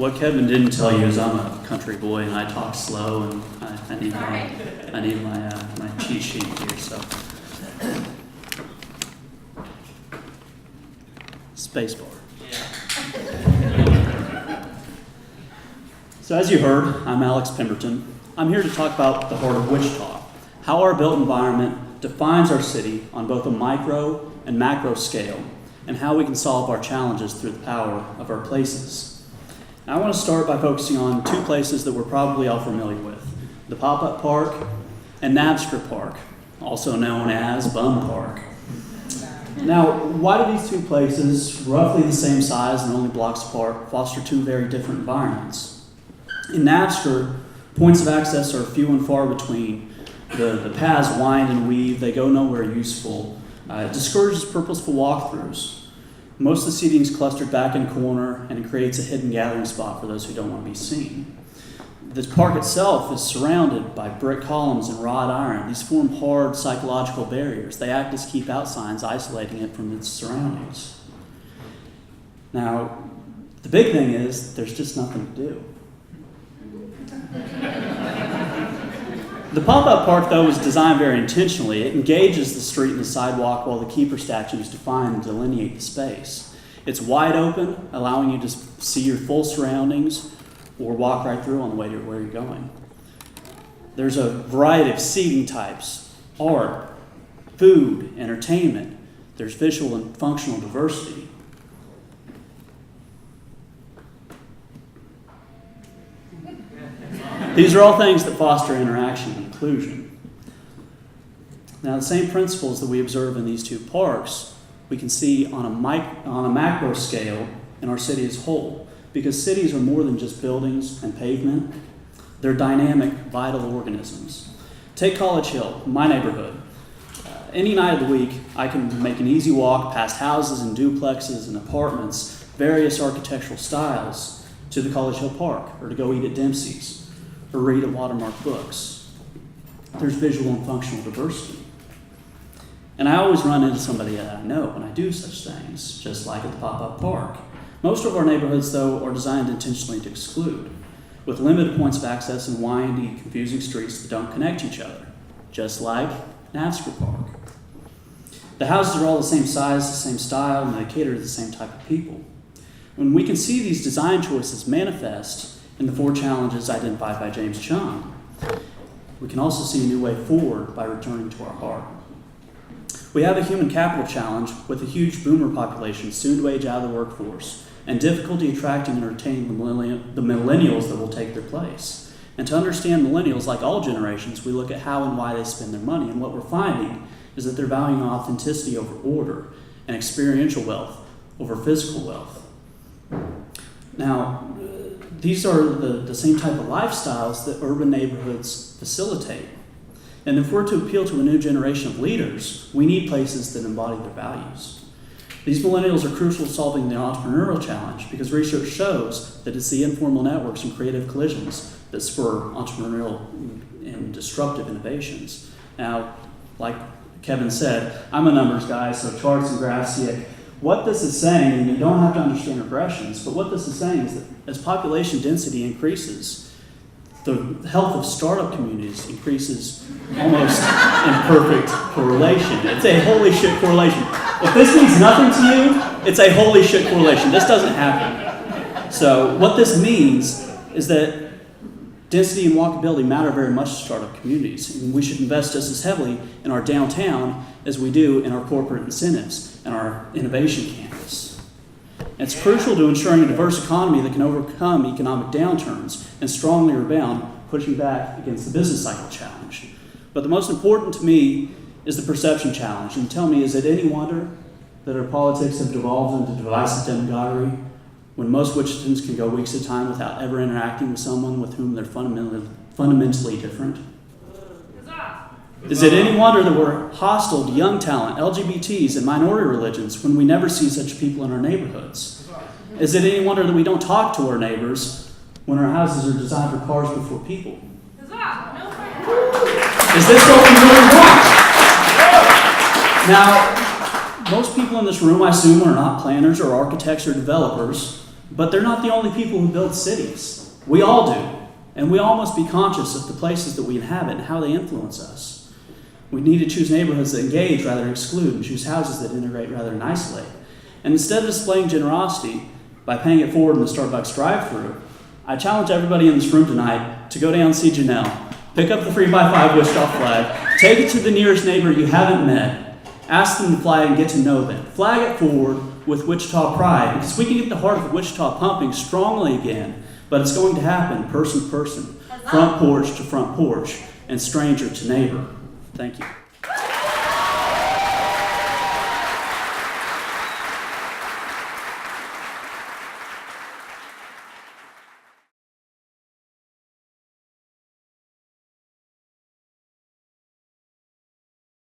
what Kevin didn't tell you is I'm a country boy and I talk slow, and I need my cheat sheet here. Spacebar. So as you heard, I'm Alex Pemberton. I'm here to talk about the Heart of Wichita, how our built environment defines our city on both a micro and macro scale, and how we can solve our challenges through the power of our places. Now, I want to start by focusing on two places that we're probably all familiar with, the Pop-Up Park and Navstra Park, also known as Bum Park. Now, why do these two places, roughly the same size and only blocks apart, foster two very different environments? In Navstra, points of access are few and far between. The paths wind and weave, they go nowhere useful. It discourages purposeful walkthroughs. Most of the seating is clustered back in a corner, and it creates a hidden gathering spot for those who don't want to be seen. The park itself is surrounded by brick columns and wrought iron. These form hard psychological barriers. They act as keep out signs, isolating it from its surroundings. Now, the big thing is there's just nothing to do. The pop-up park, though, was designed very intentionally. It engages the street and the sidewalk while the keeper statues define and delineate the space. It's wide open, allowing you to see your full surroundings or walk right through on the way to where you're going. There's a variety of seating types, art, food, entertainment. There's visual and functional diversity. These are all things that foster interaction and inclusion. Now, the same principles that we observe in these two parks, we can see on a macro scale in our city as a whole, because cities are more than just buildings and pavement. They're dynamic, vital organisms. Take College Hill, my neighborhood. Any night of the week, I can make an easy walk past houses and duplexes and apartments, various architectural styles, to the College Hill Park, or to go eat at Dempsey's, or read at Watermark Books. There's visual and functional diversity. And I always run into somebody that I know when I do such things, just like at the pop-up park. Most of our neighborhoods, though, are designed intentionally to exclude, with limited points of access and windy, confusing streets that don't connect each other, just like Navstra Park. The houses are all the same size, the same style, and they cater to the same type of people. When we can see these design choices manifest in the 4 challenges identified by James Chung, we can also see a new way forward by returning to our heart. We have a human capital challenge with a huge boomer population soon to age out of the workforce, and difficulty attracting and retaining the millennials that will take their place. And to understand millennials, like all generations, we look at how and why they spend their money, and what we're finding is that they're valuing authenticity over order, and experiential wealth over physical wealth. Now, these are the same type of lifestyles that urban neighborhoods facilitate. And if we're to appeal to a new generation of leaders, we need places that embody their values. These millennials are crucial to solving the entrepreneurial challenge because research shows that it's the informal networks and creative collisions that spur entrepreneurial and disruptive innovations. Now, like Kevin said, I'm a numbers guy, so charts and graphs, what this is saying, and you don't have to understand regressions, but what this is saying is that as population density increases, the health of startup communities increases almost in perfect correlation. It's a holy shit correlation. If this means nothing to you, it's a holy shit correlation. This doesn't happen. So what this means is that density and walkability matter very much to startup communities. And we should invest just as heavily in our downtown as we do in our corporate incentives and our innovation campus. It's crucial to ensuring a diverse economy that can overcome economic downturns and strongly rebound, pushing back against the business cycle challenge. But the most important to me is the perception challenge. And tell me, is it any wonder that our politics have devolved into divisive demagoguery when most Wichitans can go weeks at a time without ever interacting with someone with whom they're fundamentally different? Is it any wonder that we're hostile to young talent, LGBTs, and minority religions when we never see such people in our neighborhoods? Is it any wonder that we don't talk to our neighbors when our houses are designed for cars before people? Is this what we really want? Now, most people in this room, I assume, are not planners or architects or developers, But they're not the only people who build cities. We all do. And we all must be conscious of the places that we inhabit and how they influence us. We need to choose neighborhoods that engage rather than exclude, and choose houses that integrate rather than isolate. And instead of displaying generosity by paying it forward in the Starbucks drive-thru, I challenge everybody in this room tonight to go down and see Janelle, pick up the 3x5 Wichita flag, take it to the nearest neighbor you haven't met, ask them to fly and get to know them. Flag it forward with Wichita pride, because we can get the heart of Wichita pumping strongly again, but it's going to happen person to person, front porch to front porch, and stranger to neighbor. Thank you.